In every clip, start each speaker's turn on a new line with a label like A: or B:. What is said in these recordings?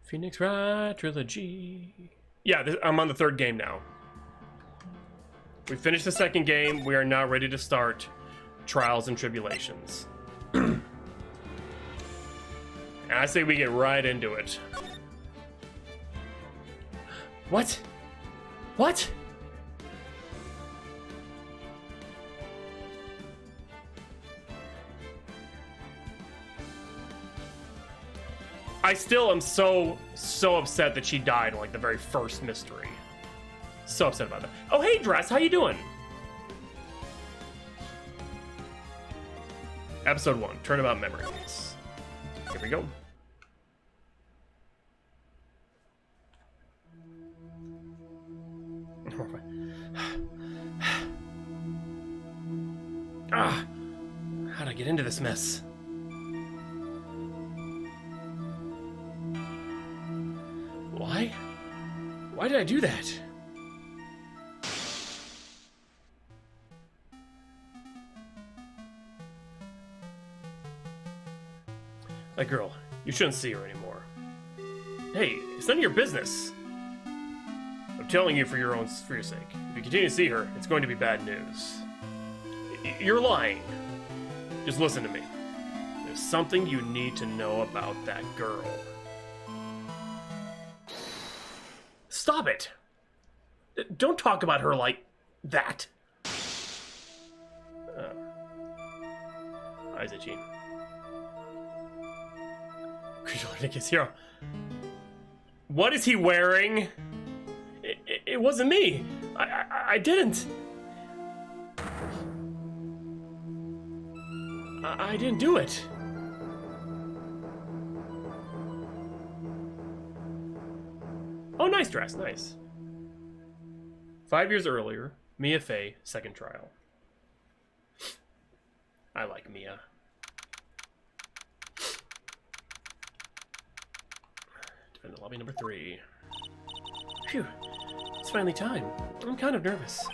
A: Phoenix Wright Trilogy. Yeah, I'm on the third game now. We finished the second game. We are now ready to start Trials and Tribulations. And I say we get right into it. What? What? I still am so upset that she died in like the very first mystery. So upset about that. Oh, hey, Dress, how you doing? Episode 1, Turnabout Memories. Here we go. How'd I get into this mess? Why? Why did I do that? That girl, you shouldn't see her anymore. Hey, it's none of your business. I'm telling you for your sake. If you continue to see her, it's going to be bad news. You're lying. Just listen to me. There's something you need to know about that girl. Stop it! Don't talk about her like that. Aizachi. Hero. What is he wearing? It wasn't me. I didn't. I didn't do it. Oh, nice dress, nice. 5 years earlier, Mia Fey, second trial. I like Mia. Defendant lobby number 3. Phew, it's finally time. I'm kind of nervous.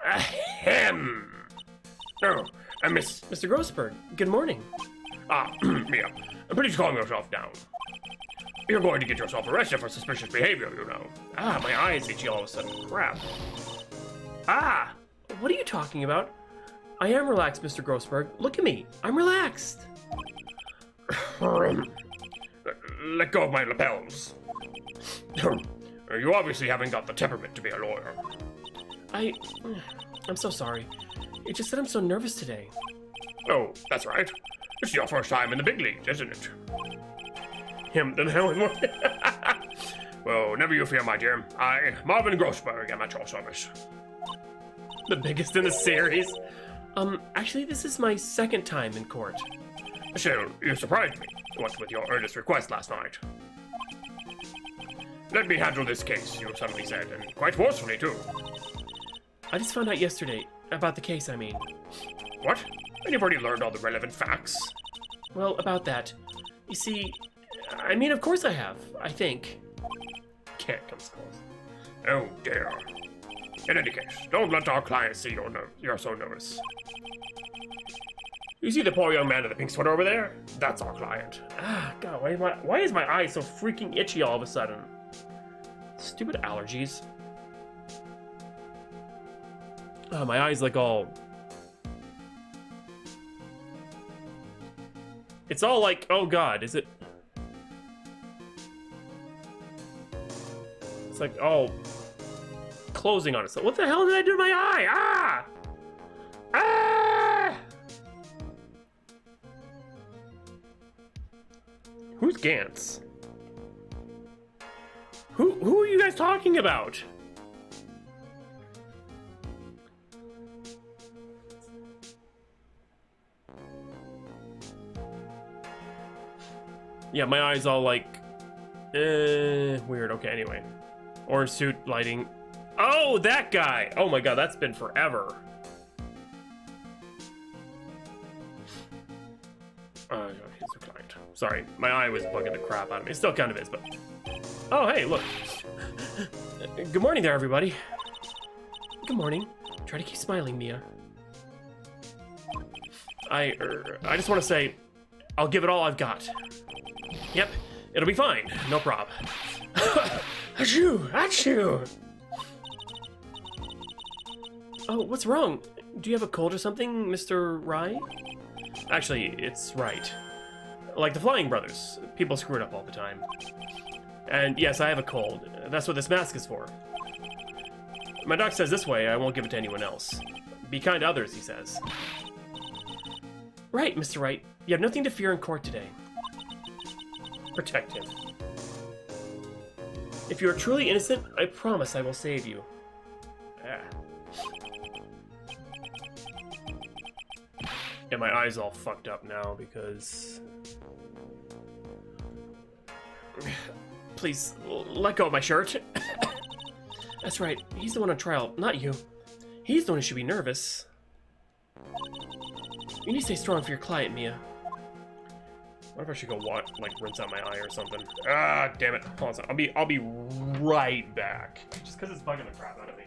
A: Ahem! Oh, Mr. Grossberg, good morning. Mia, I'm pretty calm yourself down. You're going to get yourself arrested for suspicious behavior, you know. My eye is itchy all of a sudden. Crap. What are you talking about? I am relaxed, Mr. Grossberg. Look at me. I'm relaxed.
B: Let go of my lapels. You obviously haven't got the temperament to be a lawyer.
A: I'm so sorry. It's just that I'm so nervous today.
B: Oh, that's right. It's your first time in the big leagues, isn't it? Well, never you fear, my dear. I, Marvin Grossberg, am at your service.
A: The biggest in the series. Actually, this is my second time in court.
B: Still, you surprised me. What with your earnest request last night. Let me handle this case, you suddenly said, and quite forcefully, too.
A: I just found out yesterday. About the case, I mean.
B: What? And you've already learned all the relevant facts?
A: Well, about that. You see, I mean, of course I have, I think.
B: Can't come close. Oh, dear. In any case, don't let our client see you're so nervous. You see the poor young man in the pink sweater over there? That's our client.
A: God, why is my eye so freaking itchy all of a sudden? Stupid allergies. My eye's like all... It's all like, oh God, is it? It's like, oh, closing on itself. What the hell did I do to my eye? Who's Gantz? Who are you guys talking about? Yeah, my eye's all like, weird. Okay, anyway. Orange suit, lighting. Oh, that guy! Oh my God, that's been forever. He's the client. Sorry, my eye was bugging the crap out of me. It still kind of is, but... Oh, hey, look. Good morning there, everybody. Good morning. Try to keep smiling, Mia. I just want to say, I'll give it all I've got. Yep, It'll be fine. No prob. Achoo! Achoo! Oh, what's wrong? Do you have a cold or something, Mr. Wright? Actually, it's Wright. Like the Flying Brothers. People screw it up all the time. And yes, I have a cold. That's what this mask is for. My doc says this way I won't give it to anyone else. Be kind to others, he says. Right, Mr. Wright. You have nothing to fear in court today. Protect him. If you are truly innocent, I promise I will save you. Ah. Yeah, my eye's all fucked up now because... Please, let go of my shirt. That's right, he's the one on trial, not you. He's the one who should be nervous. You need to stay strong for your client, Mia. What if I should go rinse out my eye or something? Ah, damn it. Hold on, I'll be right back. Just because it's bugging the crap out of me.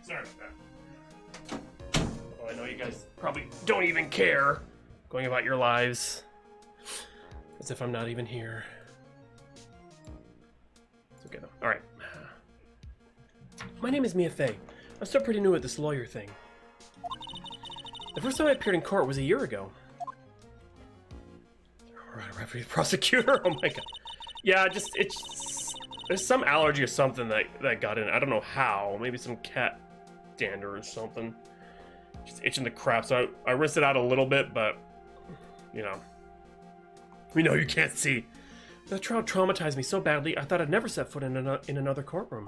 A: Sorry about that. Oh, I know you guys probably don't even care going about your lives. As if I'm not even here. It's okay though. Alright. My name is Mia Fey. I'm still pretty new at this lawyer thing. The first time I appeared in court was a year ago. Alright, referee prosecutor? Oh my god. Yeah, there's some allergy or something that got in. I don't know how. Maybe some cat dander or something. Just itching the crap. So I rinsed it out a little bit, but you know. We know you can't see. That trial traumatized me so badly, I thought I'd never set foot in another courtroom.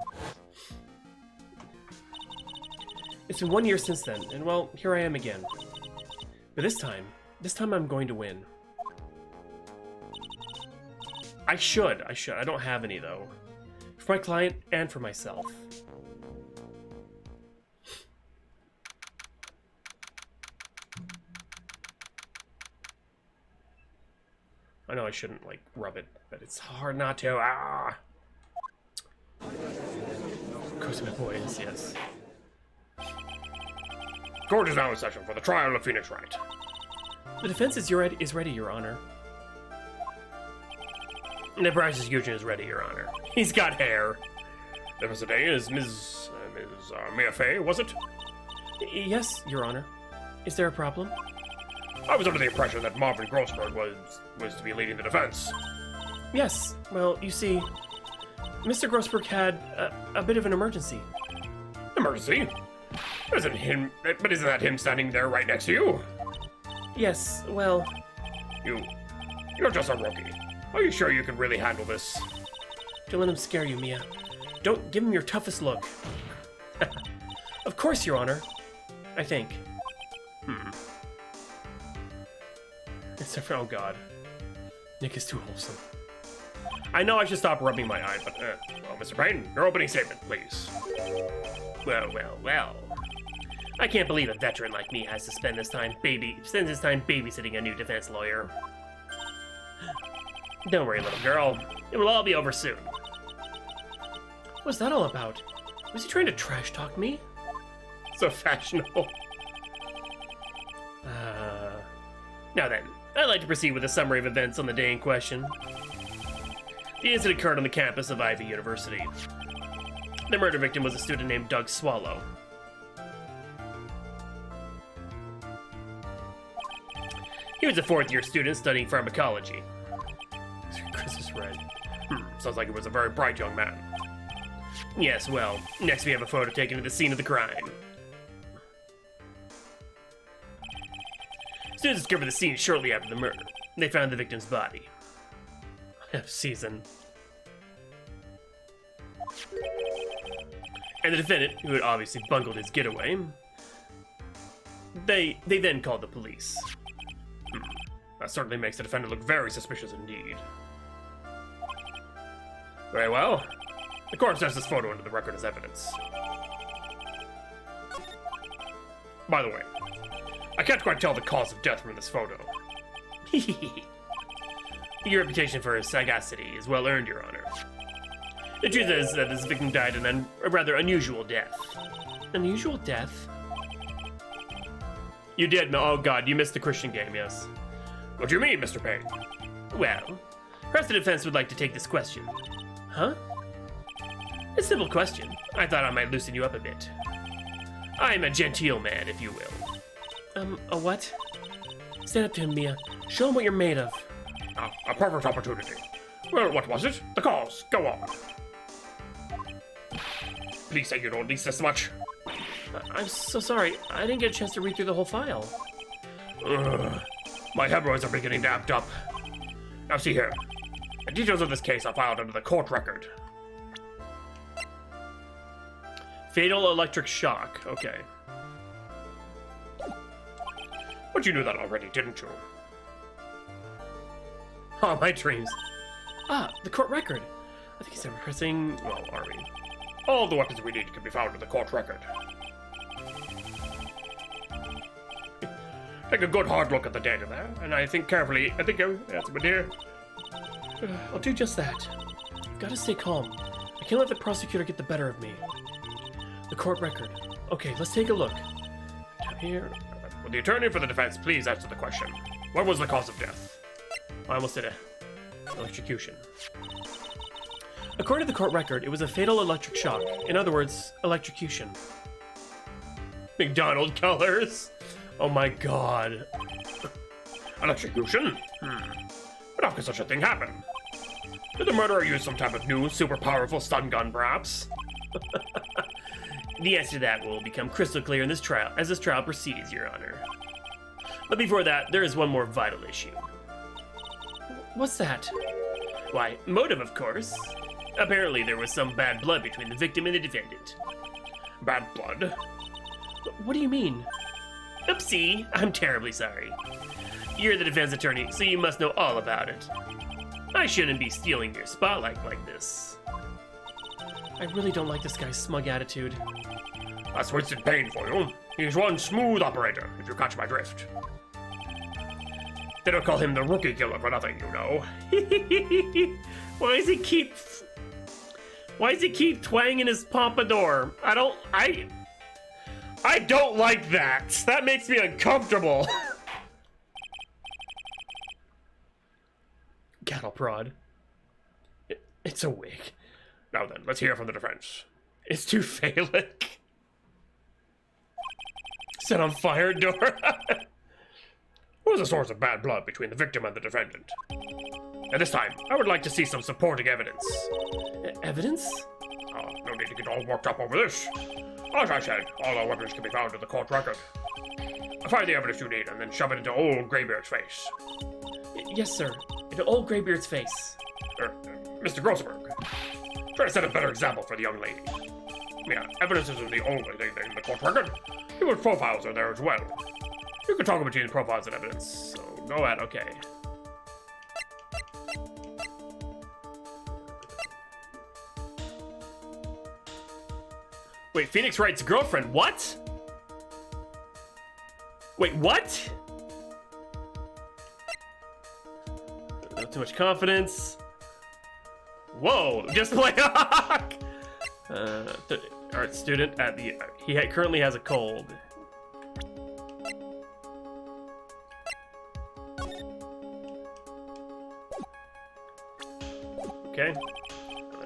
A: It's been 1 year since then, and well, here I am again. But this time I'm going to win. I should. I don't have any though. For my client and for myself. I know I shouldn't, like, rub it, but it's hard not to. Ah! Of course, my boys, yes.
B: Court is now in session for the trial of Phoenix Wright.
A: The defense is ready, Your Honor. And the prosecution is ready, Your Honor. He's got hair.
B: The defense today is Ms. Mia Fey, was it?
A: Yes, Your Honor. Is there a problem?
B: I was under the impression that Marvin Grossberg was to be leading the defense.
A: Yes. Well, you see, Mr. Grossberg had a bit of an emergency.
B: Emergency? Isn't that him standing there right next to you?
A: Yes, well...
B: You're just a rookie. Are you sure you can really handle this?
A: Don't let him scare you, Mia. Don't give him your toughest look. Of course, Your Honor. I think. Except for, oh god. Nick is too wholesome.
B: I know I should stop rubbing my eye, but, well, Mr. Payne, your opening statement, please.
A: Well. I can't believe a veteran like me has to spend his time babysitting a new defense lawyer. Don't worry, little girl. It will all be over soon. What's that all about? Was he trying to trash talk me?
B: So fashionable.
A: Now then, I'd like to proceed with a summary of events on the day in question. The incident occurred on the campus of Ivy University. The murder victim was a student named Doug Swallow. He was a fourth-year student studying pharmacology. Chris is red.
B: Sounds like he was a very bright young man.
A: Yes, well, next we have a photo taken at the scene of the crime. Students discovered the scene shortly after the murder. They found the victim's body. Season. And the defendant, who had obviously bungled his getaway, they then called the police.
B: That certainly makes the defendant look very suspicious indeed. Very well. The court sends this photo into the record as evidence. By the way, I can't quite tell the cause of death from this photo.
A: Your reputation for sagacity is well earned, Your Honor. The truth is that this victim died a rather unusual death. Unusual death? You did, oh god, you missed the Christian game, yes.
B: What do you mean, Mr. Payne?
A: Well, perhaps the defense would like to take this question. Huh? A simple question. I thought I might loosen you up a bit. I'm a genteel man, if you will. A what? Stand up to him, Mia. Show him what you're made of.
B: A perfect opportunity. Well, what was it? The cause. Go on. Please say you don't lease this much.
A: I'm so sorry. I didn't get a chance to read through the whole file.
B: Ugh. My hemorrhoids are beginning to act up. Now see here. The details of this case are filed under the court record.
A: Fatal electric shock. Okay.
B: But you knew that already, didn't you?
A: Oh, my dreams. Ah, the court record. I think he's rehearsing.
B: Well, are we? All the weapons we need can be found in the court record. Take a good hard look at the data there, and I think carefully. I think that's a here.
A: I'll do just that. I've got to stay calm. I can't let the prosecutor get the better of me. The court record. Okay, let's take a look. Down here.
B: Will the attorney for the defense please answer the question? What was the cause of death?
A: I almost did electrocution. According to the court record, it was a fatal electric shock. In other words, electrocution. McDonald colors. Oh my god.
B: Electrocution? But how could such a thing happen? Did the murderer use some type of new, super powerful stun gun, perhaps?
A: The answer to that will become crystal clear in this trial, as this trial proceeds, Your Honor. But before that, there is one more vital issue. What's that? Why, motive, of course. Apparently, there was some bad blood between the victim and the defendant.
B: Bad blood?
A: What do you mean? Oopsie, I'm terribly sorry. You're the defense attorney, so you must know all about it. I shouldn't be stealing your spotlight like this. I really don't like this guy's smug attitude.
B: That's wasted pain for you. He's one smooth operator, if you catch my drift. They don't call him the rookie killer for nothing, you know.
A: Why does he keep twanging his pompadour? I don't like that. That makes me uncomfortable. Cattle prod. It's a wig.
B: Now then, let's hear from the defense.
A: It's too phallic. Set on fire door.
B: What was the source of bad blood between the victim and the defendant? And this time, I would like to see some supporting evidence.
A: Evidence?
B: No need to get all worked up over this. As I said, all our weapons can be found in the court record. Find the evidence you need and then shove it into old Greybeard's face.
A: Yes, sir. Into old Greybeard's face.
B: Mr. Grossenberg, try to set a better example for the young lady. Yeah, evidence isn't the only thing in the court record. People's profiles are there as well. You can toggle between profiles and evidence, so go ahead, okay.
A: Wait, Phoenix Wright's girlfriend, what? Wait, what? Not too much confidence. Whoa, just play Hawk! Art student at the... He currently has a cold. Okay.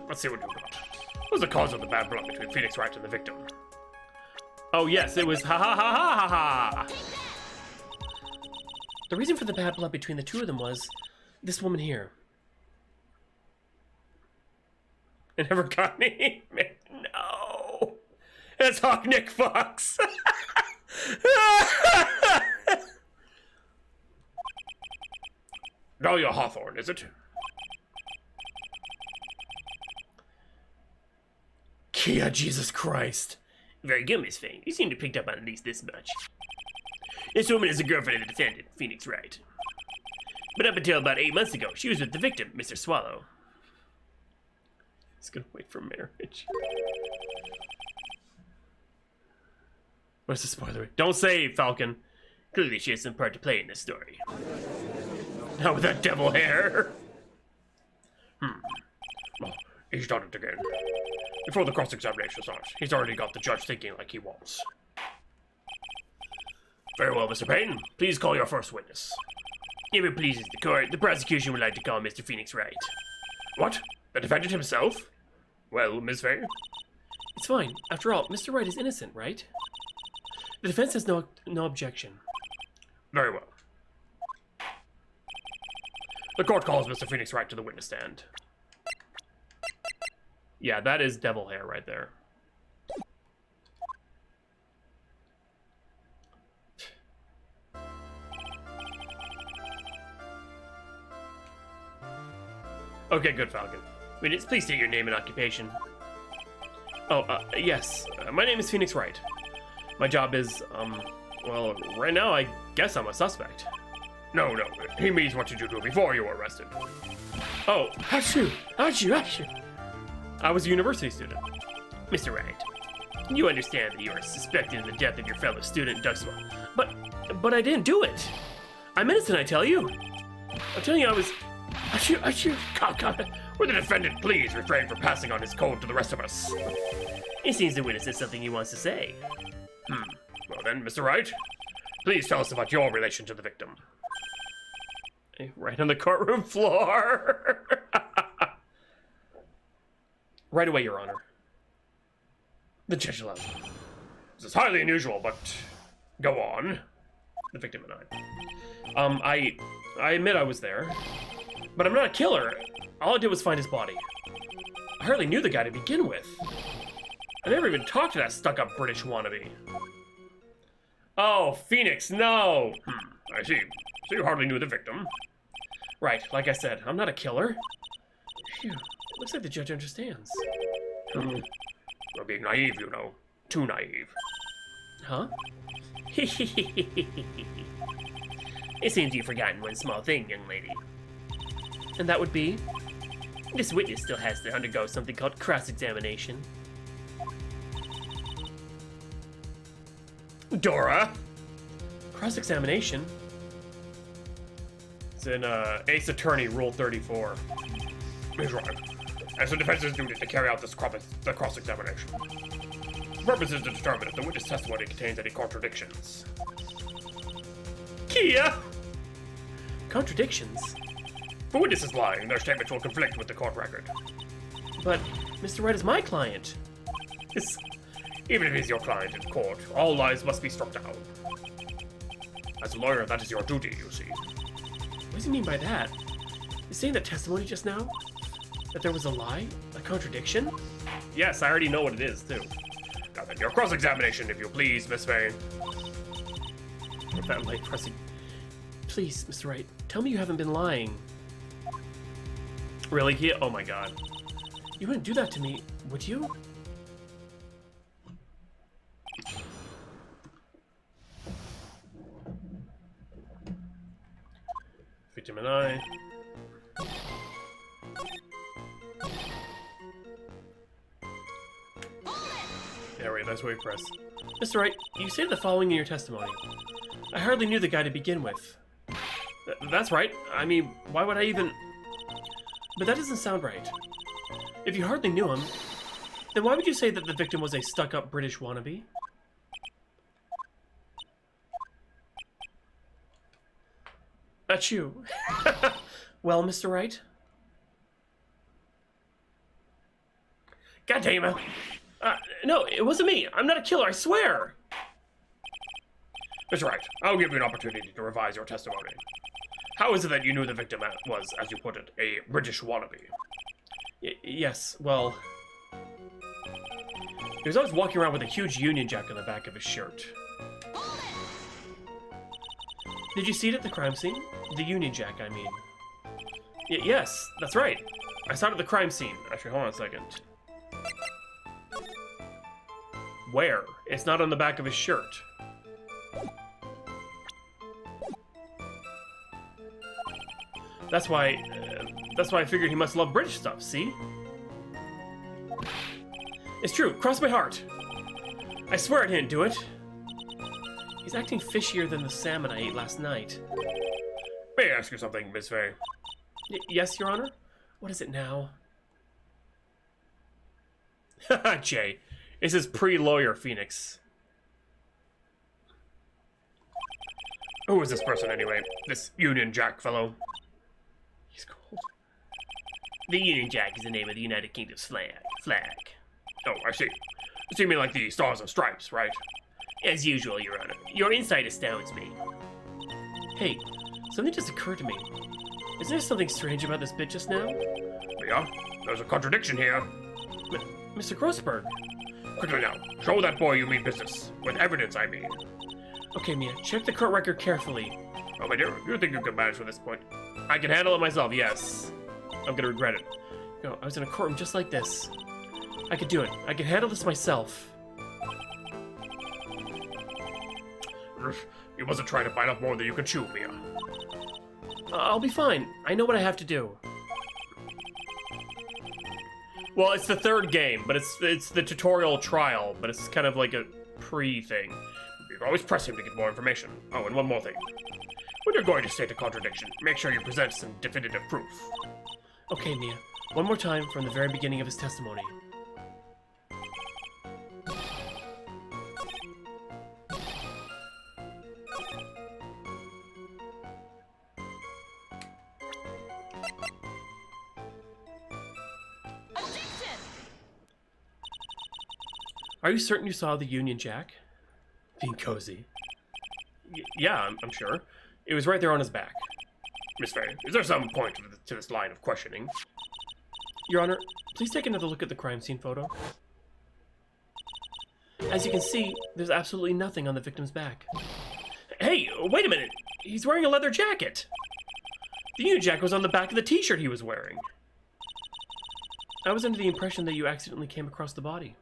B: Let's see what we've got. What was the cause of the bad blood between Phoenix Wright and the victim?
A: Oh yes, it was ha ha ha ha ha ha! The reason for the bad blood between the two of them was this woman here. It never got me. No. It's Hawk Nick Fox.
B: Dahlia Hawthorne, is it?
A: Kia, Jesus Christ. Very good, Miss Fane. You seem to have picked up on at least this much. This woman is a girlfriend of the defendant, Phoenix Wright. But up until about 8 months ago, she was with the victim, Mr. Swallow. He's gonna wait for marriage. Where's the spoiler? Don't say, Falcon. Clearly she has some part to play in this story. Not with that devil hair.
B: Oh, he's done it again. Before the cross-examination starts, he's already got the judge thinking like he wants.
A: Very well, Mr. Payton. Please call your first witness. If it pleases the court, the prosecution would like to call Mr. Phoenix Wright.
B: What? The defendant himself? Well, Miss Fane?
A: It's fine. After all, Mr. Wright is innocent, right? The defense has no objection.
B: Very well. The court calls Mr. Phoenix Wright to the witness stand.
A: Yeah, that is devil hair right there. Okay, good, Falcon. Witness, please state your name and occupation. Oh, yes. My name is Phoenix Wright. My job is, well, right now I guess I'm a suspect.
B: No, he means what you do before you were arrested.
A: Oh, achoo! I was a university student. Mr. Wright, you understand that you are suspected in the death of your fellow student, Duxwell. But I didn't do it. I'm innocent, I tell you. I'm telling you I was... Achoo!
B: Will the defendant please refrain from passing on his code to the rest of us?
A: It seems the witness has something he wants to say.
B: Well then, Mr. Wright, please tell us about your relation to the victim.
A: Right on the courtroom floor. Right away, Your Honor. The judge allows it.
B: This is highly unusual, but go on.
A: The victim and I admit I was there, but I'm not a killer. All I did was find his body. I hardly knew the guy to begin with. I never even talked to that stuck-up British wannabe. Oh, Phoenix, no!
B: I see. So you hardly knew the victim.
A: Right, like I said, I'm not a killer. Phew, it looks like the judge understands.
B: You're being naive, you know. Too naive.
A: Huh? It seems you've forgotten one small thing, young lady. And that would be? This witness still has to undergo something called cross-examination.
B: Dora!
A: Cross-examination?
B: It's in Ace Attorney Rule 34. Ms. Wright, as the defense's duty to carry out the cross-examination. The purpose is to determine if the witness testimony contains any contradictions.
A: Kia! Contradictions?
B: If a witness is lying, their statements will conflict with the court record.
A: But Mr. Wright is my client.
B: Even if he's your client in court, all lies must be struck down. As a lawyer, that is your duty, you see.
A: What does he mean by that? You saying that testimony just now? That there was a lie? A contradiction?
B: Yes, I already know what it is, too. Now then, your cross-examination, if you please, Miss Fane.
A: With that light pressing... Please, Mr. Wright, tell me you haven't been lying. Really, Kia? Oh my god. You wouldn't do that to me, would you? Victim and I. Yeah, right, that's where you press. Mr. Wright, you say the following in your testimony. I hardly knew the guy to begin with. That's right. I mean, why would I even... But that doesn't sound right. If you hardly knew him, then why would you say that the victim was a stuck-up British wannabe? That's you. Well, Mr. Wright? God damn it. No, it wasn't me. I'm not a killer, I swear.
B: Mr. Wright, I'll give you an opportunity to revise your testimony. How is it that you knew the victim was, as you put it, a British wannabe?
A: Yes, well... He was always walking around with a huge Union Jack on the back of his shirt. Did you see it at the crime scene? The Union Jack, I mean. Yes, that's right. I saw it at the crime scene. Actually, hold on a second. Where? It's not on the back of his shirt. That's why I figured he must love British stuff, see? It's true, cross my heart. I swear I didn't do it. He's acting fishier than the salmon I ate last night.
B: May I ask you something, Miss Faye?
A: Yes, Your Honor? What is it now?
B: Haha,
A: Jay, this is pre-lawyer Phoenix.
B: Who is this person anyway? This Union Jack fellow?
A: He's cold.
C: The Union Jack is the name of the United Kingdom's flag.
B: Oh, I see. So you mean like the Stars and Stripes, right?
C: As usual, Your Honor. Your insight astounds me.
A: Hey, something just occurred to me. Is there something strange about this bit just now?
B: Yeah, there's a contradiction here.
A: Mr. Grossberg.
B: Quickly now, show that boy you mean business. With evidence, I mean.
A: Okay, Mia, check the court record carefully.
B: Oh, my dear, you think you can manage from this point?
A: I can handle it myself, yes. I'm gonna regret it. No, I was in a courtroom just like this. I could do it. I can handle this myself.
B: You mustn't try to bite off more than you can chew, Mia.
A: I'll be fine. I know what I have to do. Well, it's the third game, but it's the tutorial trial, but it's kind of like a pre-thing.
B: You can always press him to get more information. Oh, and one more thing. When you're going to state a contradiction, make sure you present some definitive proof.
A: Okay, Mia. One more time from the very beginning of his testimony. Are you certain you saw the Union Jack? Being cozy. Yeah, I'm sure. It was right there on his back.
B: Miss Faye, is there some point to this line of questioning?
A: Your Honor, please take another look at the crime scene photo. As you can see, there's absolutely nothing on the victim's back. Hey, wait a minute! He's wearing a leather jacket! The Union Jack was on the back of the t-shirt he was wearing. I was under the impression that you accidentally came across the body.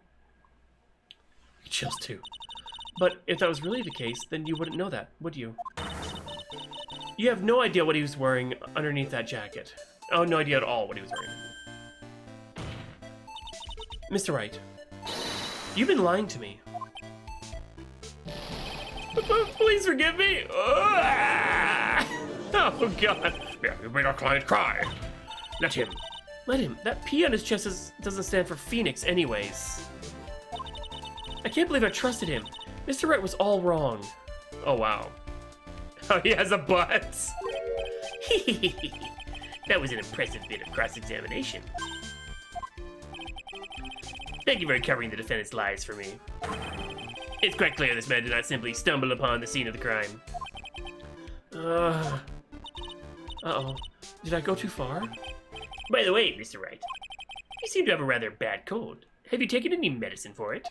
A: Chills too. But if that was really the case, then you wouldn't know that, would you? You have no idea what he was wearing underneath that jacket. Oh, no idea at all what he was wearing. Mr. Wright, you've been lying to me. Please forgive me. Oh, God.
B: Yeah, you made our client cry. Let him.
A: Let him. That P on his chest doesn't stand for Phoenix anyways. I can't believe I trusted him. Mr. Wright was all wrong. Oh, wow.
C: Oh, he has a butt. That was an impressive bit of cross-examination. Thank you for covering the defendant's lies for me. It's quite clear this man did not simply stumble upon the scene of the crime.
A: Uh-oh. Did I go too far?
C: By the way, Mr. Wright, you seem to have a rather bad cold. Have you taken any medicine for it?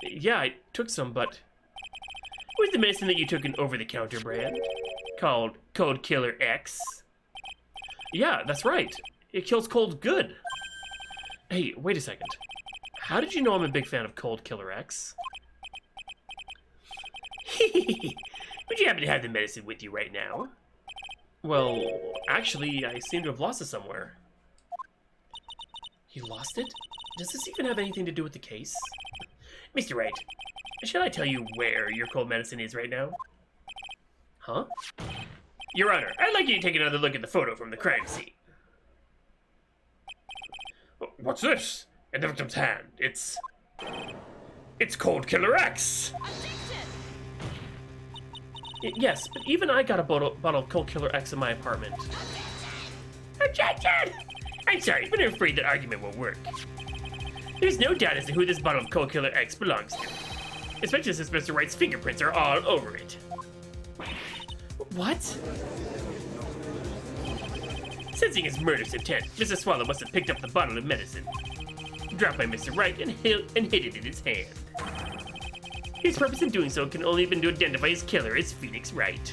A: Yeah, I took some, but...
C: Was the medicine that you took an over-the-counter brand? Called Cold Killer X?
A: Yeah, that's right. It kills cold good. Hey, wait a second. How did you know I'm a big fan of Cold Killer X?
C: Would you happen to have the medicine with you right now?
A: Well, actually, I seem to have lost it somewhere. You lost it? Does this even have anything to do with the case?
C: Mr. Wright, shall I tell you where your cold medicine is right now?
A: Huh?
C: Your Honor, I'd like you to take another look at the photo from the crime scene.
B: What's this? In the victim's hand. It's Cold Killer X!
A: Yes, but even I got a bottle of Cold Killer X in my apartment.
C: Objection! I'm sorry, but I'm afraid that argument won't work. There's no doubt as to who this bottle of Cold Killer X belongs to. Especially since Mr. Wright's fingerprints are all over it.
A: What?
C: Sensing his murderous intent, Mr. Swallow must have picked up the bottle of medicine, dropped by Mr. Wright, and hid it in his hand. His purpose in doing so can only have been to identify his killer as Phoenix Wright.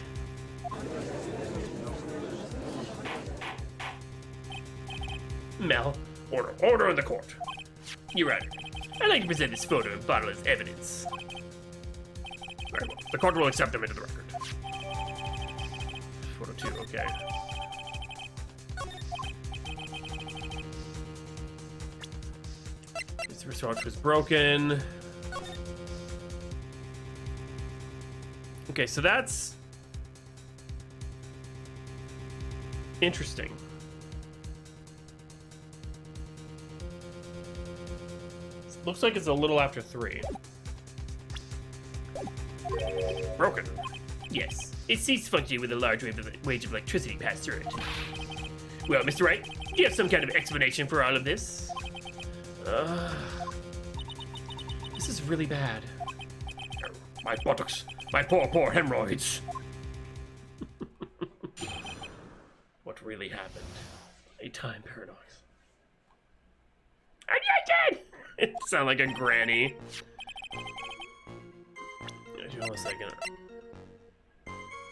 C: Mel.
B: Order in the court.
C: Your Honor, I'd like to present this photo and bottle as evidence.
B: Very well. The court will accept them into the record.
A: Photo 2, okay. This wristwatch was broken. Okay, so that's interesting. Looks like it's a little after 3.
B: Broken.
C: Yes, it ceased functioning with a large wave of electricity passed through it. Well, Mr. Wright, do you have some kind of explanation for all of this?
A: This is really bad.
B: My buttocks. My poor hemorrhoids.
A: What really happened? A time paradox.
C: I'm not dead!
A: It sounded like a granny. Hold on a second.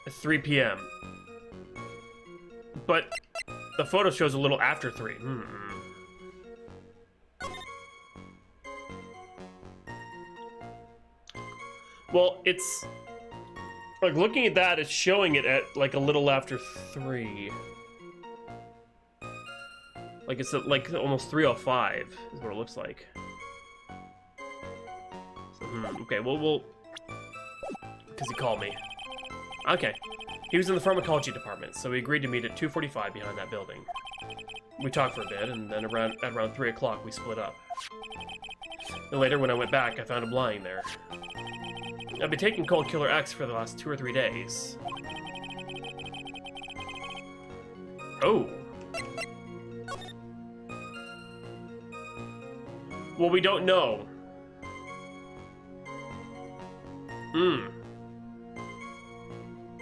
A: At 3 p.m. But the photo shows a little after 3. Well, it's like looking at that, it's showing it at like a little after 3. Like it's at, like almost 3:05 is what it looks like. So, okay, we'll because he called me. Okay, he was in the pharmacology department, so we agreed to meet at 2:45 behind that building. We talked for a bit, and then at around 3 o'clock we split up. And later, when I went back, I found him lying there. I've been taking Cold Killer X for the last 2 or 3 days. Oh. Well, we don't know.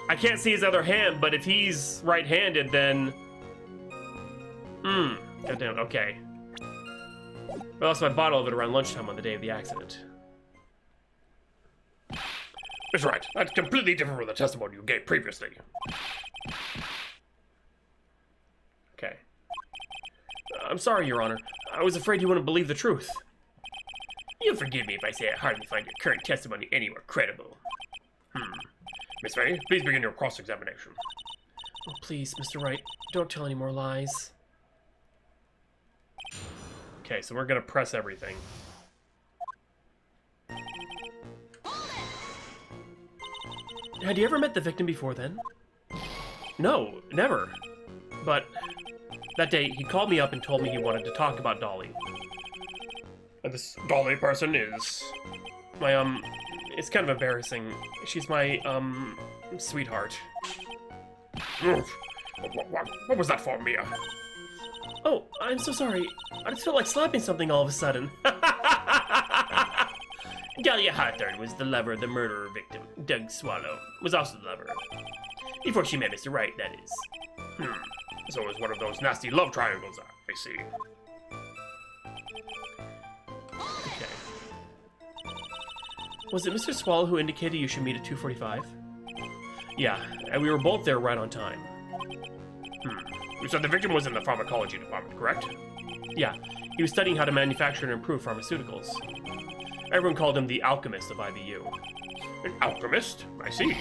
A: I can't see his other hand, but if he's right-handed, then... Goddamn, okay. I lost my bottle of it around lunchtime on the day of the accident.
B: That's right. That's completely different from the testimony you gave previously.
A: Okay. I'm sorry, Your Honor. I was afraid you wouldn't believe the truth.
C: You'll forgive me if I say I hardly find your current testimony anywhere credible.
B: Miss Faye, please begin your cross-examination.
A: Oh, please, Mr. Wright, don't tell any more lies. Okay, so we're gonna press everything. Had you ever met the victim before then? No, never. But that day, he called me up and told me he wanted to talk about Dolly.
B: And this Dolly person is...
A: My, it's kind of embarrassing. She's my, sweetheart.
B: What was that for, Mia?
A: Oh, I'm so sorry. I just felt like slapping something all of a sudden.
C: Dahlia Hawthorne was the lover of the murderer victim. Doug Swallow was also the lover. Before she met Mr. Wright, that is.
B: So it was one of those nasty love triangles, I see.
A: Okay. Was it Mr. Swallow who indicated you should meet at 2:45? Yeah, and we were both there right on time.
B: You said the victim was in the pharmacology department, correct?
A: Yeah, he was studying how to manufacture and improve pharmaceuticals. Everyone called him the alchemist of IBU.
B: An alchemist? I see.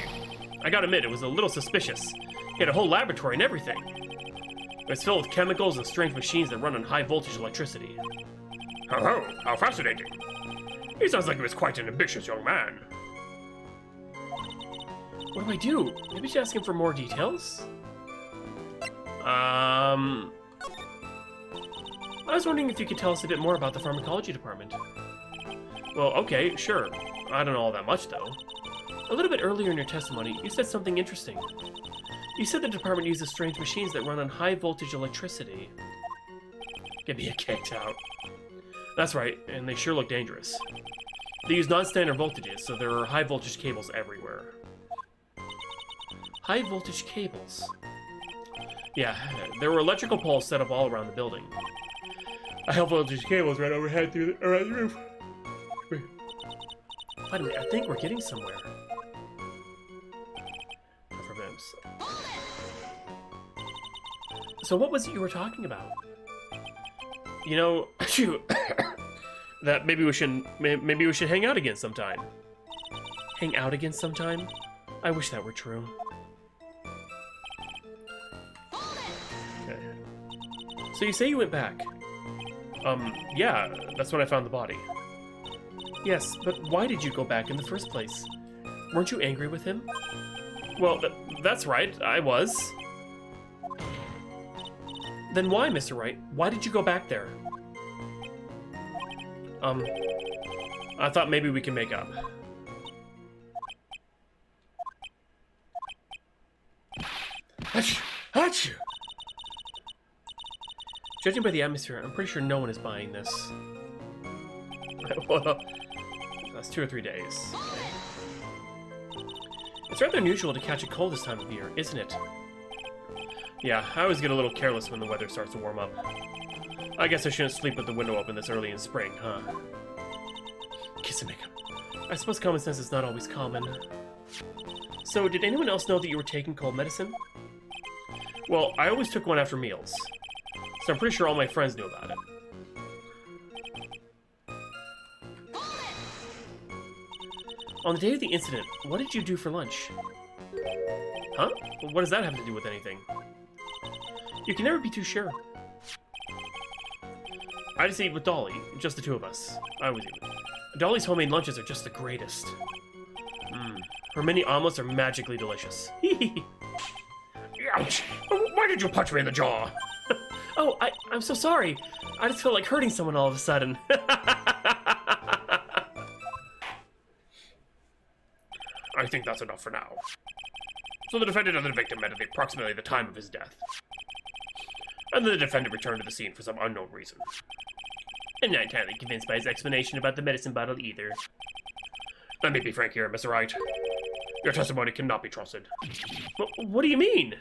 A: I gotta admit, it was a little suspicious. He had a whole laboratory and everything. It was filled with chemicals and strange machines that run on high voltage electricity.
B: Oh, how fascinating. He sounds like he was quite an ambitious young man.
A: What do I do? Maybe I should ask him for more details? I was wondering if you could tell us a bit more about the pharmacology department. Well, okay, sure. I don't know all that much, though. A little bit earlier in your testimony, you said something interesting. You said the department uses strange machines that run on high voltage electricity. Get me kicked out. That's right, and they sure look dangerous. They use non-standard voltages, so there are high voltage cables everywhere. High voltage cables? Yeah, there were electrical poles set up all around the building. A high voltage cables right overhead through around the roof. Wait a minute, I think we're getting somewhere. So what was it you were talking about? You know, that maybe we should hang out again sometime. Hang out again sometime? I wish that were true. Okay. So you say you went back? Yeah, that's when I found the body. Yes, but why did you go back in the first place? Weren't you angry with him? Well, that's right, I was. Then why, Mr. Wright? Why did you go back there? I thought maybe we can make up. Achoo! Judging by the atmosphere, I'm pretty sure no one is buying this. Well, that's 2 or 3 days. It's rather unusual to catch a cold this time of year, isn't it? Yeah, I always get a little careless when the weather starts to warm up. I guess I shouldn't sleep with the window open this early in spring, huh? Kiss and makeup. I suppose common sense is not always common. So, did anyone else know that you were taking cold medicine? Well, I always took one after meals. So I'm pretty sure all my friends knew about it. On the day of the incident, what did you do for lunch? Huh? What does that have to do with anything? You can never be too sure. I just eat with Dolly, just the 2 of us. I always eat with her. Dolly's homemade lunches are just the greatest. Her mini omelets are magically delicious.
B: Ouch! Why did you punch me in the jaw?
A: Oh, I'm so sorry. I just felt like hurting someone all of a sudden.
B: I think that's enough for now. So the defendant and the victim met at approximately the time of his death. And then the defendant returned to the scene for some unknown reason.
C: I'm not entirely convinced by his explanation about the medicine bottle either.
B: Let me be frank here, Mr. Wright. Your testimony cannot be trusted.
A: What do you mean?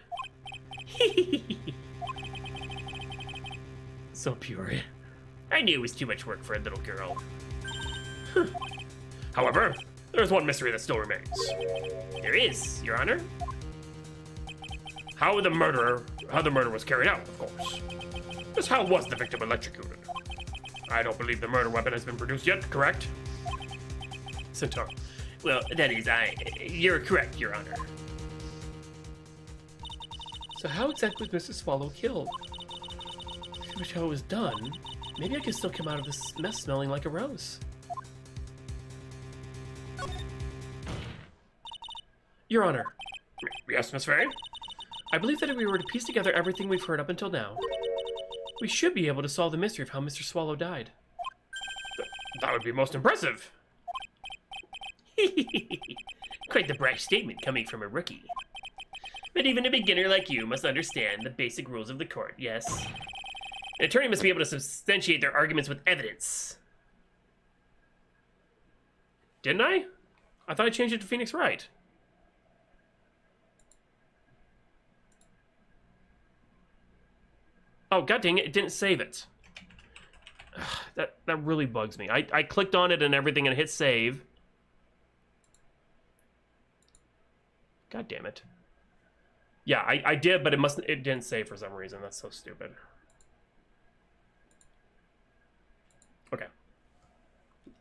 A: So pure.
C: I knew it was too much work for a little girl.
B: However, there's one mystery that still remains.
C: There is, Your Honor.
B: How the murder was carried out, of course. Just how was the victim electrocuted? I don't believe the murder weapon has been produced yet, correct?
A: Centaur.
C: Well, that is, you're correct, Your Honor.
A: So how exactly was Mr. Swallow killed? If I wish how it was done, maybe I could still come out of this mess smelling like a rose. Your Honor.
B: Yes, Miss Faye?
A: I believe that if we were to piece together everything we've heard up until now, we should be able to solve the mystery of how Mr. Swallow died.
B: That would be most impressive.
C: Quite the brash statement coming from a rookie. But even a beginner like you must understand the basic rules of the court, yes? An attorney must be able to substantiate their arguments with evidence.
A: Didn't I? I thought I changed it to Phoenix Wright. Oh, god dang it, it didn't save it. Ugh, that really bugs me. I clicked on it and everything and hit save. God damn it. Yeah, I did, but it didn't save for some reason. That's so stupid. Okay.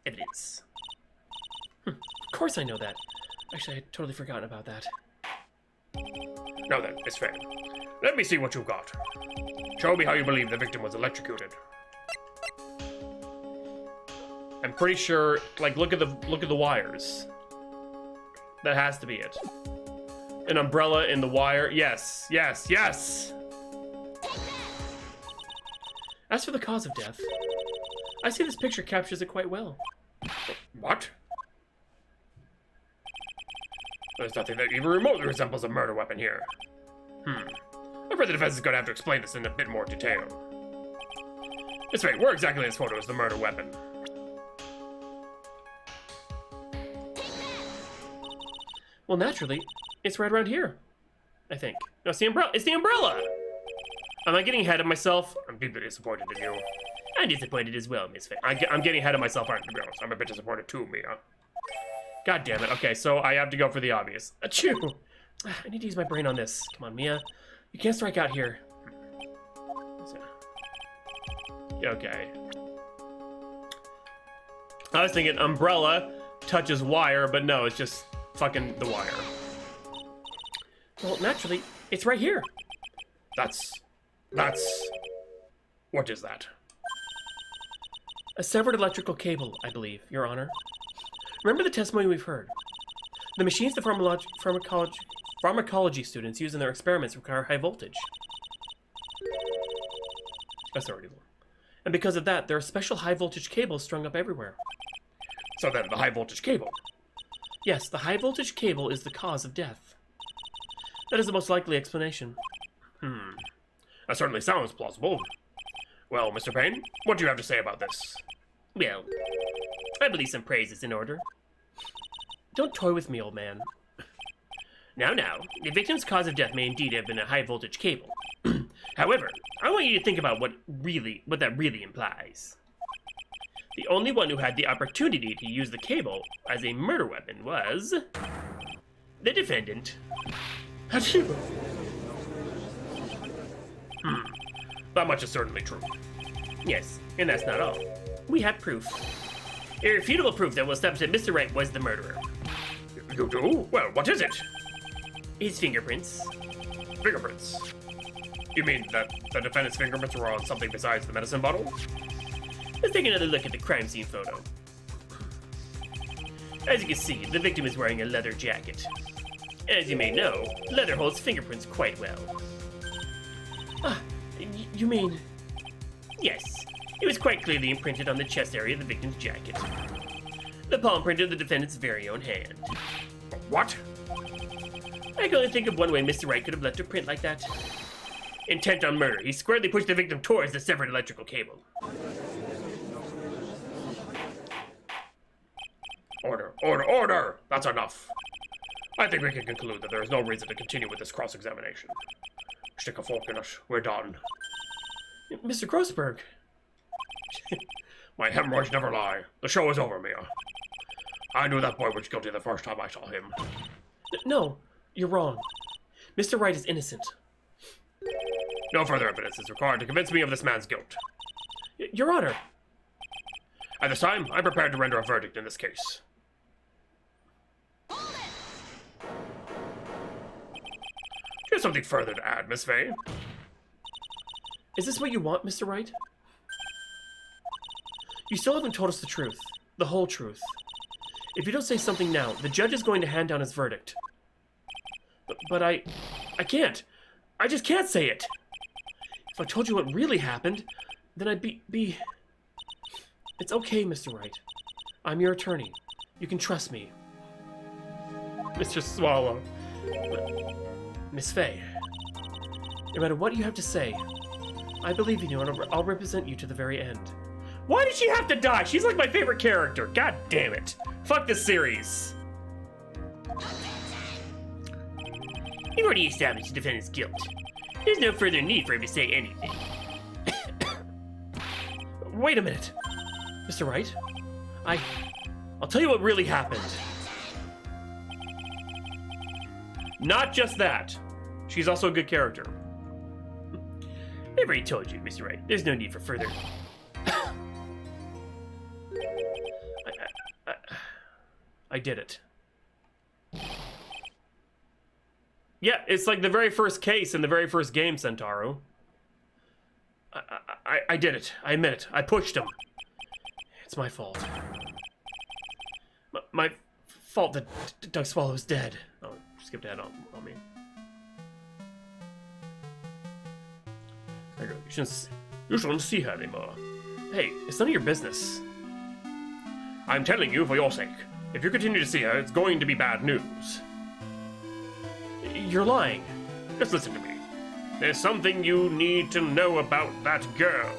C: Evidence.
A: Of course I know that. Actually, I'd totally forgotten about that.
B: Now then, Miss Faye, let me see what you've got. Show me how you believe the victim was electrocuted.
A: I'm pretty sure, like, look at the wires. That has to be it. An umbrella in the wire. Yes, yes, yes! As for the cause of death, I see this picture captures it quite well.
B: What? There's nothing that even remotely resembles a murder weapon here. I'm afraid the defense is going to have to explain this in a bit more detail. Miss Faye, where exactly in this photo is the murder weapon?
A: Well, naturally, it's right around here, I think. No, it's the umbrella. It's the umbrella! Am I getting ahead of myself?
B: I'm deeply disappointed in you.
C: I'm disappointed as well, Miss Faye.
B: I'm getting ahead of myself, aren't I? To be honest, I'm a bit disappointed too, Mia.
A: God damn it. Okay, so I have to go for the obvious. Achoo! I need to use my brain on this. Come on, Mia. You can't strike out here. Okay. I was thinking umbrella touches wire, but no, it's just fucking the wire.
C: Well, naturally, it's right here.
B: That's... What is that?
C: A severed electrical cable, I believe, Your Honor. Remember the testimony we've heard? The machines the pharmacology students use in their experiments require high voltage.
A: Authority.
C: And because of that, there are special high voltage cables strung up everywhere.
B: So then, the high voltage cable.
C: Yes, the high voltage cable is the cause of death. That is the most likely explanation.
B: That certainly sounds plausible. Well, Mr. Payne, what do you have to say about this?
C: Well, I believe some praise is in order. Don't toy with me, old man. Now, the victim's cause of death may indeed have been a high voltage cable. However, I want you to think about what that really implies. The only one who had the opportunity to use the cable as a murder weapon was the defendant.
B: That much is certainly true.
C: Yes, and that's not all. We have proof. Irrefutable proof that will establish that Mr. Wright was the murderer.
B: You do? Well, what is it?
C: His fingerprints.
B: Fingerprints. You mean that the defendant's fingerprints were on something besides the medicine bottle?
C: Let's take another look at the crime scene photo. As you can see, the victim is wearing a leather jacket. As you may know, leather holds fingerprints quite well. You mean... Yes, it was quite clearly imprinted on the chest area of the victim's jacket. The palm print of the defendant's very own hand.
B: What?
C: I can only think of one way Mr. Wright could have left a print like that. Intent on murder, he squarely pushed the victim towards the severed electrical cable.
B: Order! That's enough. I think we can conclude that there is no reason to continue with this cross-examination. Stick a fork in it. We're done.
C: Mr. Grossberg.
B: My hemorrhoids never lie. The show is over, Mia. I knew that boy was guilty the first time I saw him.
C: No, you're wrong. Mr. Wright is innocent.
B: No further evidence is required to convince me of this man's guilt.
C: Your Honor.
B: At this time, I'm prepared to render a verdict in this case. Do you have something further to add, Miss Faye?
C: Is this what you want, Mr. Wright? You still haven't told us the truth. The whole truth. If you don't say something now, the judge is going to hand down his verdict. But I can't. I just can't say it. If I told you what really happened, then I'd be... It's okay, Mr. Wright. I'm your attorney. You can trust me.
A: Mr. Swallow.
C: Miss Faye, no matter what you have to say, I believe in you and I'll represent you to the very end.
A: Why did she have to die? She's like my favorite character. God damn it. Fuck this series.
C: You've already established the defendant's guilt. There's no further need for him to say anything.
A: Wait a minute.
C: Mr. Wright,
A: I'll tell you what really happened. Not just that. She's also a good character.
C: I've already told you, Mr. Wright. There's no need for further.
A: I did it. Yeah, it's like the very first case in the very first game, Centauro. I did it. I admit it. I pushed him. It's my fault. My fault that Doug Swallow's dead. Oh, skipped ahead on me. There you go. You shouldn't see her anymore. Hey, it's none of your business.
B: I'm telling you for your sake. If you continue to see her, it's going to be bad news.
A: You're lying.
B: Just listen to me. There's something you need to know about that girl.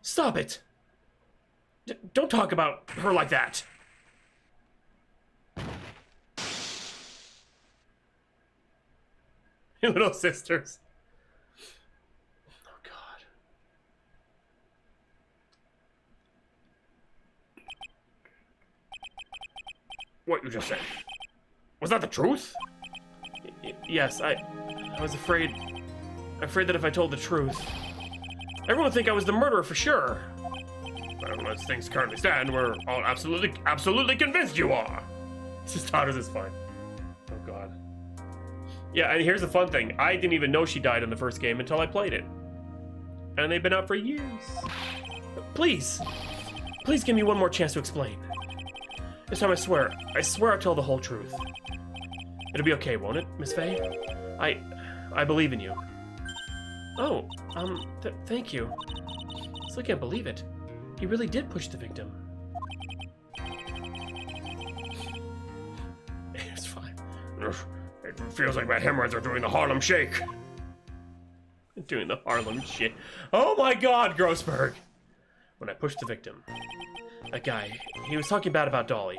A: Stop it. Don't talk about her like that. Your little sisters. Oh, God.
B: What you just said. Was that the truth?
A: Yes, I was afraid that if I told the truth, Everyone would think I was the murderer for sure.
B: Well, as things currently stand, we're all absolutely convinced you are.
A: It's just how does this fine. Oh god. Yeah, and here's the fun thing. I didn't even know she died in the first game until I played it. And they've been out for years. Please. Please give me one more chance to explain. This time I swear I'll tell the whole truth. It'll be okay, won't it, Miss Faye? I believe in you. Oh, thank you. Still can't believe it. He really did push the victim. It's fine.
B: It feels like my hemorrhoids are doing the Harlem Shake.
A: Doing the Harlem shit. Oh my god, Grossberg! When I pushed the victim. That guy, he was talking bad about Dolly.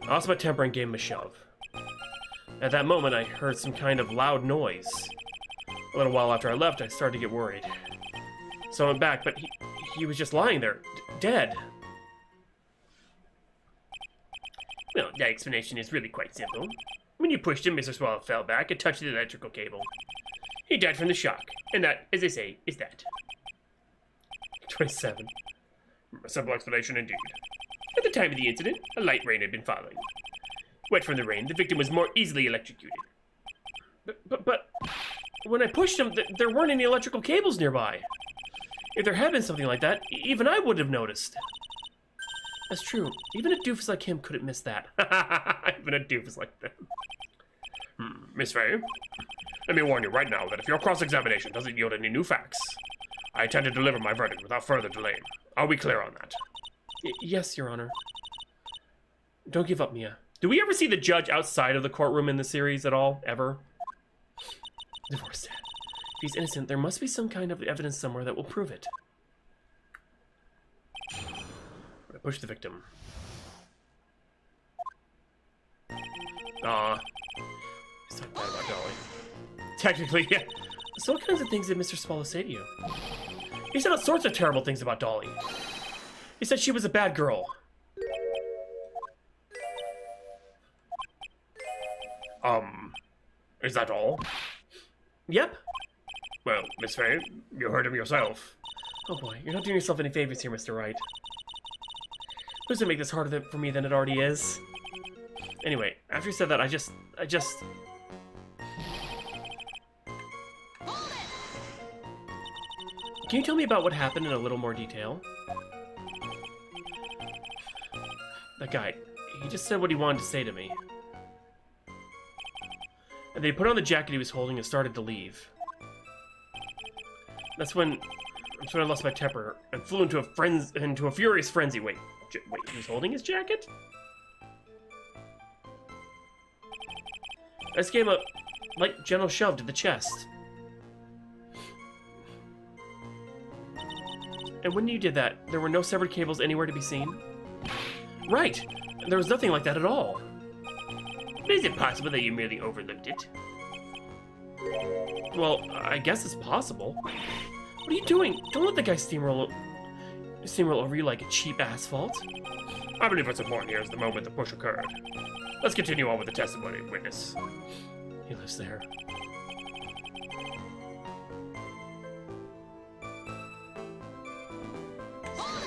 A: I lost my temper and gave him a shove. At that moment, I heard some kind of loud noise. A little while after I left, I started to get worried. So I went back, but he was just lying there, dead.
C: Well, that explanation is really quite simple. When you pushed him, Mr. Swallow fell back and touched the electrical cable. He died from the shock, and that, as they say, is that.
A: 27.
B: A simple explanation indeed.
C: At the time of the incident, a light rain had been falling. Wet from the rain, the victim was more easily electrocuted.
A: But when I pushed him, there weren't any electrical cables nearby. If there had been something like that, even I would have noticed. That's true. Even a doofus like him couldn't miss that.
C: Even a doofus like that.
B: Miss Faye, let me warn you right now that if your cross-examination doesn't yield any new facts, I intend to deliver my verdict without further delay. Are we clear on that?
A: Yes, Your Honor. Don't give up, Mia.
C: Do we ever see the judge outside of the courtroom in the series at all? Ever?
A: Divorce Dad. If he's innocent, there must be some kind of evidence somewhere that will prove it. I pushed the victim. He's talking bad about Dolly.
C: Technically, yeah.
A: So what kinds of things did Mr. Swallow say to you? He said all sorts of terrible things about Dolly. He said she was a bad girl.
B: Is that all?
A: Yep.
B: Well, Miss Faye, you heard him yourself.
A: Oh boy, you're not doing yourself any favors here, Mr. Wright. Please don't make this harder for me than it already is. Anyway, after you said that, I just... Can you tell me about what happened in a little more detail? That guy, he just said what he wanted to say to me. And then he put on the jacket he was holding and started to leave. That's when I lost my temper and flew into a furious frenzy. Wait, he was holding his jacket? I just gave him a light, gentle shove to the chest. And when you did that, there were no severed cables anywhere to be seen? Right! There was nothing like that at all.
C: Is it possible that you merely overlooked it?
A: Well, I guess it's possible. What are you doing? Don't let the guy steamroll over you like a cheap asphalt.
B: I believe what's important here is the moment the push occurred. Let's continue on with the testimony, witness.
A: He lives there.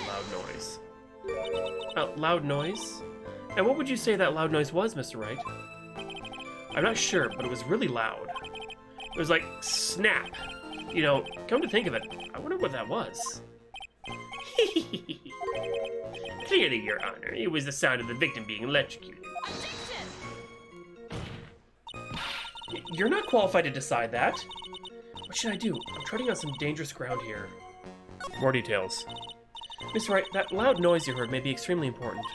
A: Loud noise. Loud noise? And what would you say that loud noise was, Mr. Wright? I'm not sure, but it was really loud. It was like, snap. You know, come to think of it, I wonder what that was.
C: Clearly, Your Honor, it was the sound of the victim being electrocuted.
A: You're not qualified to decide that. What should I do? I'm treading on some dangerous ground here. More details. Mr. Wright, that loud noise you heard may be extremely important.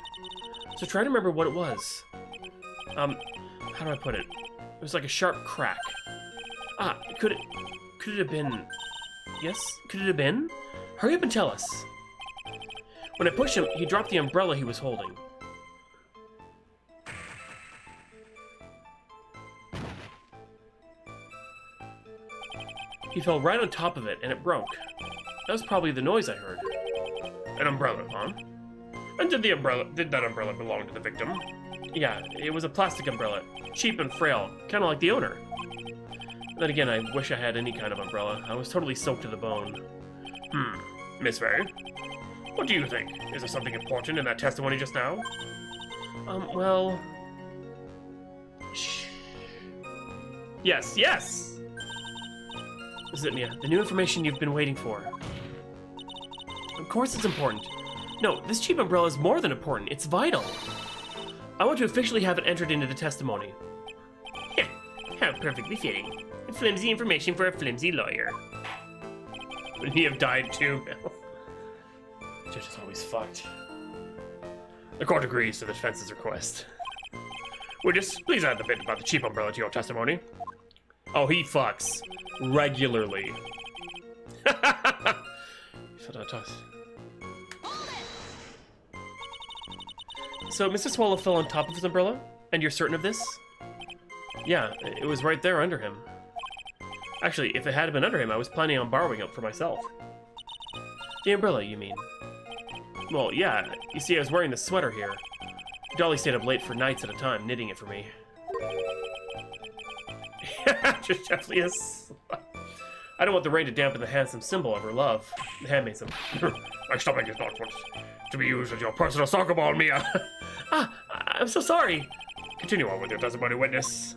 A: So try to remember what it was. How do I put it? It was like a sharp crack. Could it have been... Yes? Could it have been? Hurry up and tell us. When I pushed him, he dropped the umbrella he was holding. He fell right on top of it, and it broke. That was probably the noise I heard.
B: An umbrella, huh? And did that umbrella belong to the victim?
A: Yeah, it was a plastic umbrella. Cheap and frail, kind of like the owner. Then again, I wish I had any kind of umbrella. I was totally soaked to the bone.
B: Miss Ray, what do you think? Is there something important in that testimony just now?
A: Well... Shh. Yes, yes! This is it, Mia. The new information you've been waiting for. Of course it's important. No, this cheap umbrella is more than important. It's vital. I want to officially have it entered into the testimony.
C: How perfectly fitting. Flimsy information for a flimsy lawyer.
A: Would he have died too? Judge is always fucked.
B: The court agrees to the defense's request. Witness, please add the bit about the cheap umbrella to your testimony.
A: Oh, he fucks. Regularly. So, Mr. Swallow fell on top of his umbrella? And you're certain of this? Yeah, it was right there under him. Actually, if it had been under him, I was planning on borrowing it for myself. The umbrella, you mean? Well, yeah. You see, I was wearing this sweater here. Dolly stayed up late for nights at a time, knitting it for me. Just definitely is. I don't want the rain to dampen the handsome symbol of her love. The handmaid's symbol.
B: My stomach is not what to be used as your personal soccer ball, Mia.
A: I'm so sorry.
B: Continue on with your testimony, witness.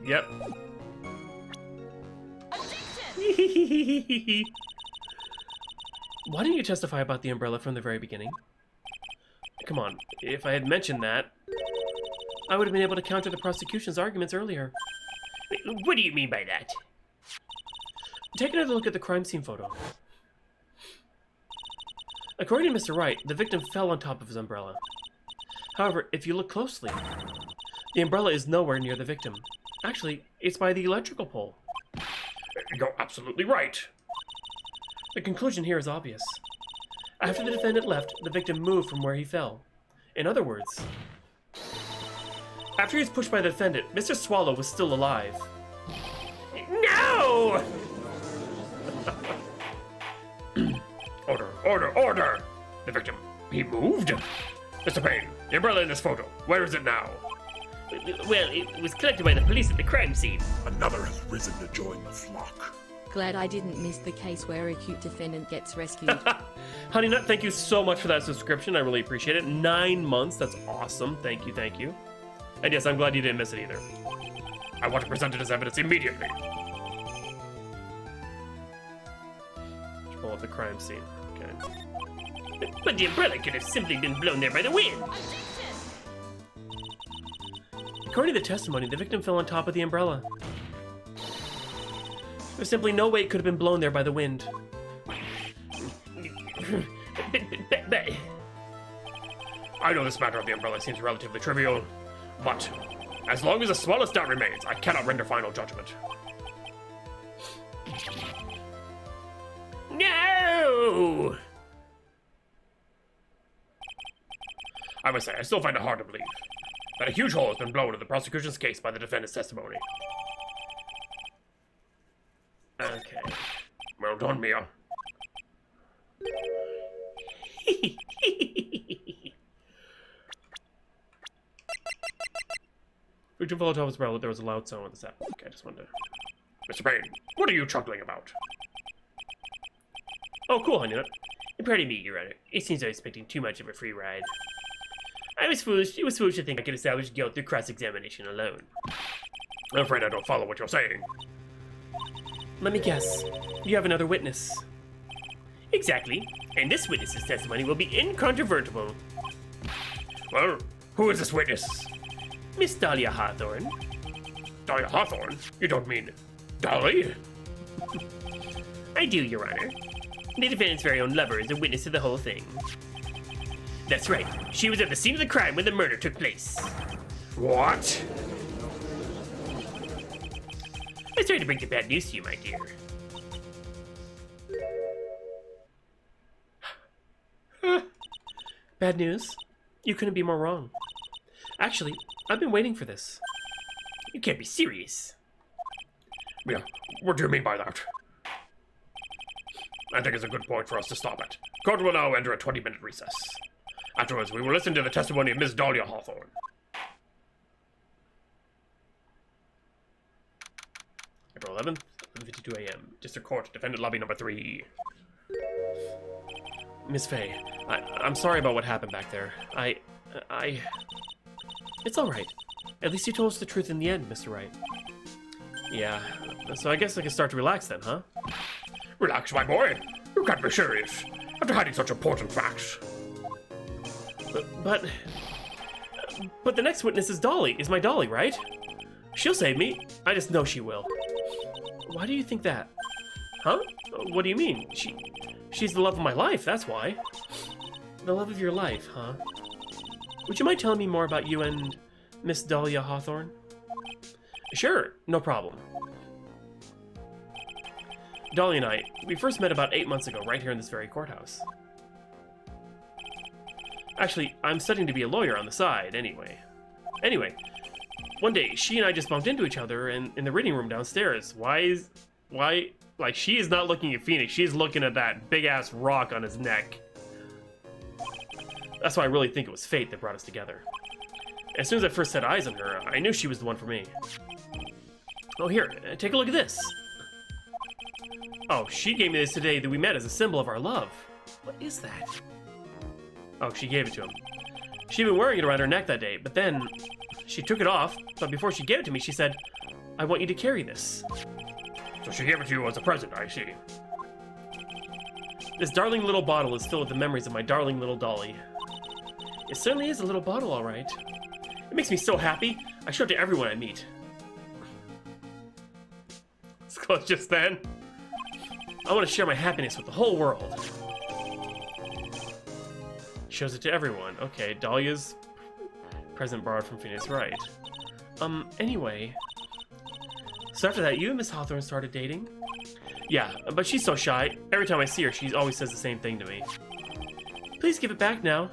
A: Yep. Why didn't you testify about the umbrella from the very beginning? Come on, if I had mentioned that, I would have been able to counter the prosecution's arguments earlier.
C: What do you mean by that?
A: Take another look at the crime scene photo. According to Mr. Wright, the victim fell on top of his umbrella. However, if you look closely, the umbrella is nowhere near the victim. Actually, it's by the electrical pole.
B: You're absolutely right.
A: The conclusion here is obvious. After the defendant left, the victim moved from where he fell. In other words, after he was pushed by the defendant, Mr. Swallow was still alive.
C: No!
B: Order, order, order! The victim, he moved? Mr. Payne, the umbrella in this photo, where is it now?
C: Well, it was collected by the police at the crime scene.
D: Another has risen to join the flock.
E: Glad I didn't miss the case where a cute defendant gets rescued.
A: Honey Nut, thank you so much for that subscription. I really appreciate it. 9 months, that's awesome. Thank you, thank you. And yes, I'm glad you didn't miss it either.
B: I want to present it as evidence immediately.
A: Pull up the crime scene. Okay.
C: But the umbrella could have simply been blown there by the wind.
A: According to the testimony, the victim fell on top of the umbrella. There's simply no way it could have been blown there by the wind.
C: But
B: I know this matter of the umbrella seems relatively trivial, but as long as the smallest doubt remains, I cannot render final judgment.
C: no!
B: I must say, I still find it hard to believe that a huge hole has been blown in the prosecution's case by the defendant's testimony.
A: Okay.
B: Well done, Mia.
A: Victim fell on top of his umbrella. There was a loud sound with this app. Okay, I just wanted to...
B: Mr. Payne, what are you chuckling about?
A: Oh, cool, Honey Nut.
C: Pardon me, Your Honor. It seems I was expecting too much of a free ride. It was foolish to think I could establish guilt through cross-examination alone.
B: I'm afraid I don't follow what you're saying.
A: Let me guess. You have another witness.
C: Exactly. And this witness's testimony will be incontrovertible.
B: Well, who is this witness?
C: Miss Dahlia Hawthorne.
B: Dahlia Hawthorne? You don't mean Dolly?
C: I do, Your Honor. The defendant's very own lover is a witness to the whole thing. That's right. She was at the scene of the crime when the murder took place.
B: What?
C: I'm sorry to bring the bad news to you, my dear.
A: Bad news? You couldn't be more wrong. Actually, I've been waiting for this.
C: You can't be serious.
B: Mia, what do you mean by that? I think it's a good point for us to stop at. Court will now enter a 20-minute recess. Afterwards, we will listen to the testimony of Miss Dahlia Hawthorne.
A: April 11th, 11:52 a.m. District Court, Defendant Lobby Number 3. Miss Faye, I'm sorry about what happened back there. It's alright. At least you told us the truth in the end, Mr. Wright. Yeah, so I guess I can start to relax then, huh?
B: Relax, my boy. You can't be serious. After hiding such important facts.
A: But the next witness is my Dolly, right? She'll save me. I just know she will. Why do you think that? Huh? What do you mean? She's the love of my life, that's why. The love of your life, huh? Would you mind telling me more about you and Miss Dahlia Hawthorne? Sure, no problem. Dolly and I, we first met about 8 months ago, right here in this very courthouse. Actually, I'm studying to be a lawyer on the side, anyway. Anyway, one day, she and I just bumped into each other in the reading room downstairs. Like, she is not looking at Phoenix, she's looking at that big-ass rock on his neck. That's why I really think it was fate that brought us together. As soon as I first set eyes on her, I knew she was the one for me. Oh, here, take a look at this. Oh, she gave me this today that we met as a symbol of our love. What is that? Oh, she gave it to him. She'd been wearing it around her neck that day, but then she took it off, but before she gave it to me, she said, I want you to carry this.
B: So she gave it to you as a present, I see.
A: This darling little bottle is filled with the memories of my darling little Dolly. It certainly is a little bottle, all right. It makes me so happy, I show it to everyone I meet. It's close just then. I want to share my happiness with the whole world. Shows it to everyone. Okay, Dahlia's present borrowed from Phoenix Wright. Anyway. So after that, you and Miss Hawthorne started dating? Yeah, but she's so shy. Every time I see her, she always says the same thing to me. Please give it back now.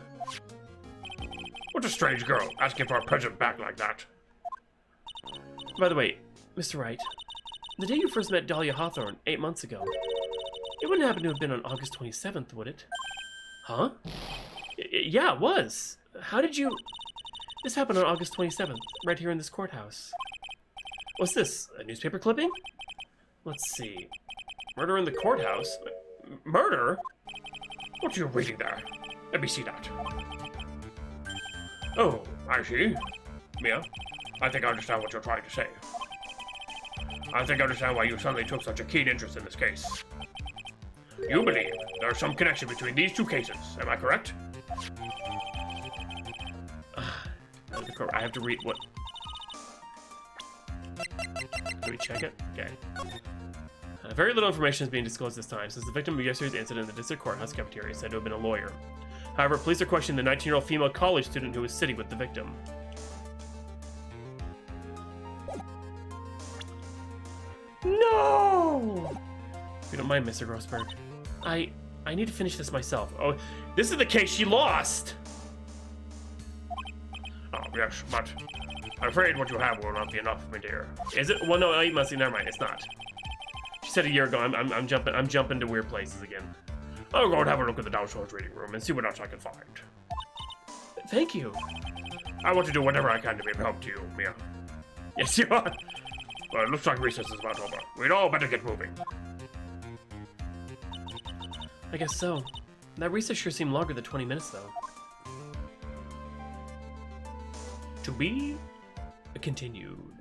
B: What a strange girl, asking for a present back like that.
A: By the way, Mr. Wright, the day you first met Dahlia Hawthorne 8 months ago, it wouldn't happen to have been on August 27th, would it? Huh? Yeah, it was. How did you... This happened on August 27th, right here in this courthouse. What's this, a newspaper clipping? Let's see. Murder in the courthouse? Murder?
B: What are you reading there? Let me see that. Oh, I see. Mia, I think I understand what you're trying to say. I think I understand why you suddenly took such a keen interest in this case. You believe there's some connection between these two cases, am I correct?
A: I have to read what... Can we check it? Okay. Very little information is being disclosed this time, since the victim of yesterday's incident in the district courthouse cafeteria is said to have been a lawyer. However, police are questioning the 19-year-old female college student who was sitting with the victim. No! If you don't mind, Mr. Grossberg. I need to finish this myself. Oh, this is the case she lost!
B: Oh, yes, but I'm afraid what you have will not be enough, my dear.
A: Is it? Well, no, 8 months. Never mind. It's not. She said a year ago. I'm jumping to weird places again.
B: I'll go and have a look at the downstairs reading room and see what else I can find.
A: Thank you.
B: I want to do whatever I can to be of help to you, Mia.
A: Yes, you are.
B: Well, it looks like recess is about over. We'd all better get moving.
A: I guess so. That recess sure seemed longer than 20 minutes, though. To be continued.